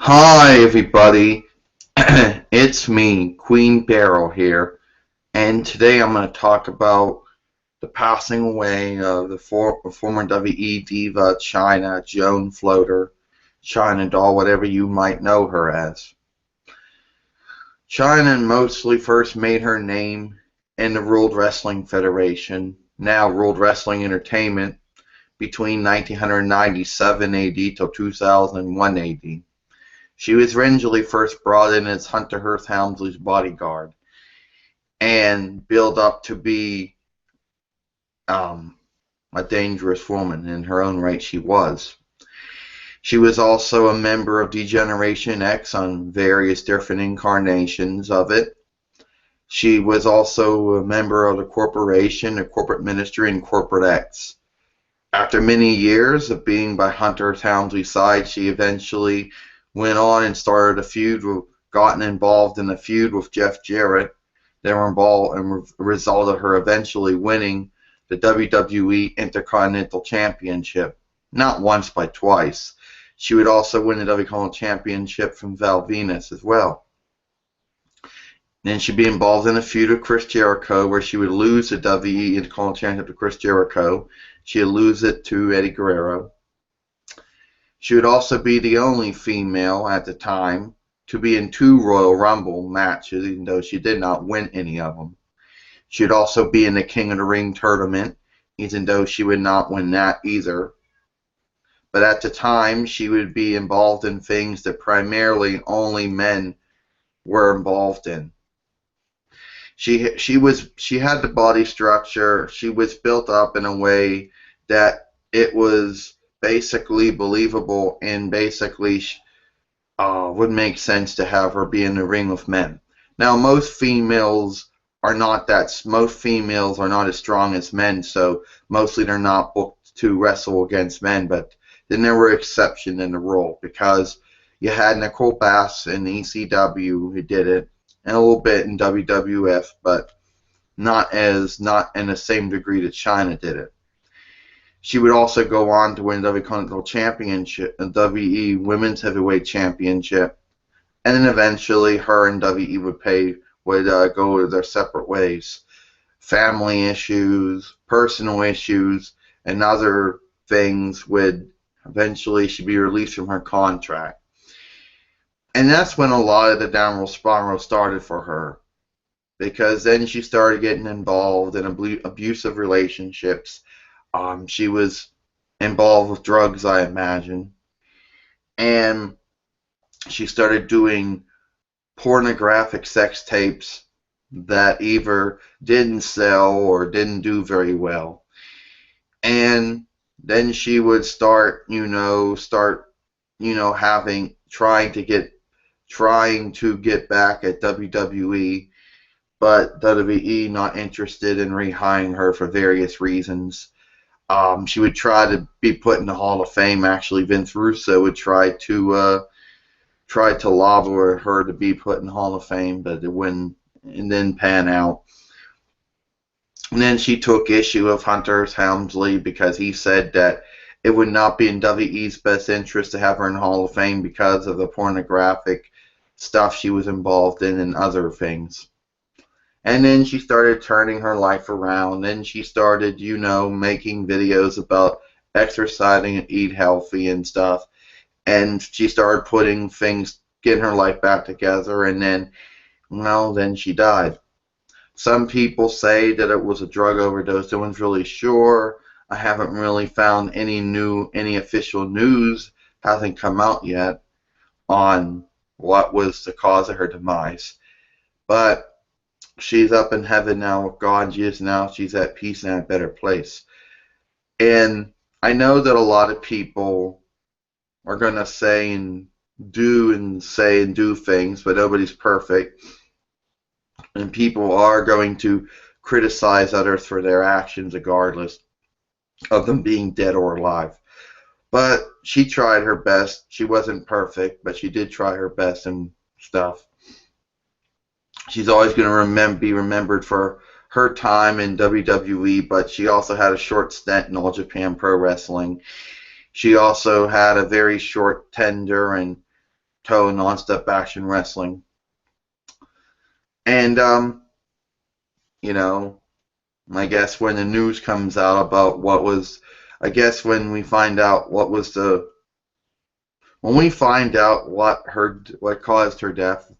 Hi everybody, it's me, Queen Beryl here, and today I'm going to talk about the passing away of the former WE diva Chyna, Joan Floater, Chyna Doll, whatever you might know her as. Chyna mostly first made her name in the World Wrestling Federation, now World Wrestling Entertainment, between 1997 AD till 2001 AD. She was originally first brought in as Hunter Hearst Helmsley's bodyguard and built up to be um, a dangerous woman. In her own right, she was. She was also a member of D-Generation X on various different incarnations of it. She was also a member of the corporation, the corporate ministry, and Corporate X. After many years of being by Hunter Helmsley's side, she eventually went on and started a feud, gotten involved in a feud with Jeff Jarrett. They were involved and resulted her eventually winning the WWE Intercontinental Championship. Not once, but twice. She would also win the WWE Championship from Val Venus as well. Then she'd be involved in a feud with Chris Jericho where she would lose the WWE Intercontinental Championship to Chris Jericho. She would lose it to Eddie Guerrero. She would also be the only female at the time to be in 2 Royal Rumble matches, even though she did not win any of them. She would also be in the King of the Ring tournament, even though she would not win that either. But at the time, she would be involved in things that primarily only men were involved in. She had the body structure. She was built up in a way that it was basically believable and basically would make sense to have her be in the ring with men. Now, most females are not as strong as men, so mostly they're not booked to wrestle against men. But then there were exceptions in the rule because you had Nicole Bass in ECW who did it, and a little bit in WWF, but not in the same degree that Chyna did it. She would also go on to win the WWE Continental Championship and WWE Women's Heavyweight Championship, and then eventually her and WWE would go their separate ways. Family issues, personal issues, and other things would eventually she'd be released from her contract. And that's when a lot of the downward spiral started for her, because then she started getting involved in abusive relationships. She was involved with drugs, I imagine, and she started doing pornographic sex tapes that either didn't sell or didn't do very well. And then she would start having trying to get back at WWE, but WWE not interested in rehiring her for various reasons. She would try to be put in the Hall of Fame. Actually, Vince Russo would try to lobby her to be put in the Hall of Fame, but it didn't pan out. And then she took issue with Hunter Helmsley because he said that it would not be in WWE's best interest to have her in the Hall of Fame because of the pornographic stuff she was involved in and other things. And then she started turning her life around. Then she started, making videos about exercising and eat healthy and stuff. And she started getting her life back together. And then she died. Some people say that it was a drug overdose. No one's really sure. I haven't really found any official news hasn't come out yet on what was the cause of her demise. But she's up in heaven now with God. She's at peace and in a better place. And I know that a lot of people are going to say and do things, but nobody's perfect. And people are going to criticize others for their actions regardless of them being dead or alive. But she tried her best. She wasn't perfect, but she did try her best and stuff. She's always going to be remembered for her time in WWE, but she also had a short stint in All Japan Pro Wrestling. She also had a very short tenure, and toe non-step action wrestling. And you know, I guess when the news comes out about what was, I guess when we find out what was the, when we find out what caused her death,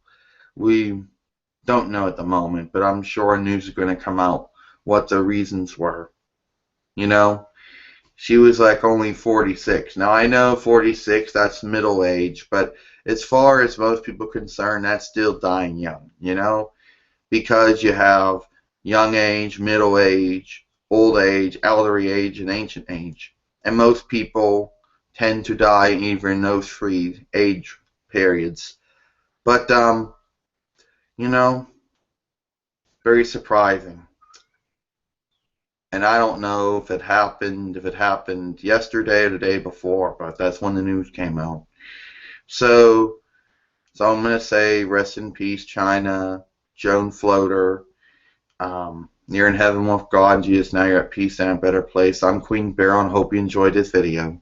we don't know at the moment, but I'm sure news is going to come out what the reasons were. You know, she was like only 46. Now I know 46, that's middle age, but as far as most people are concerned, that's still dying young, you know, because you have young age, middle age, old age, elderly age, and ancient age. And most people tend to die either in those three age periods. But, you know, very surprising. And I don't know if it happened yesterday or the day before, but that's when the news came out. So, so I'm going to say rest in peace, Chyna, Joan Floater. You're in heaven with God, Jesus. Now you're at peace and a better place. I'm Queen Beryl, and hope you enjoyed this video.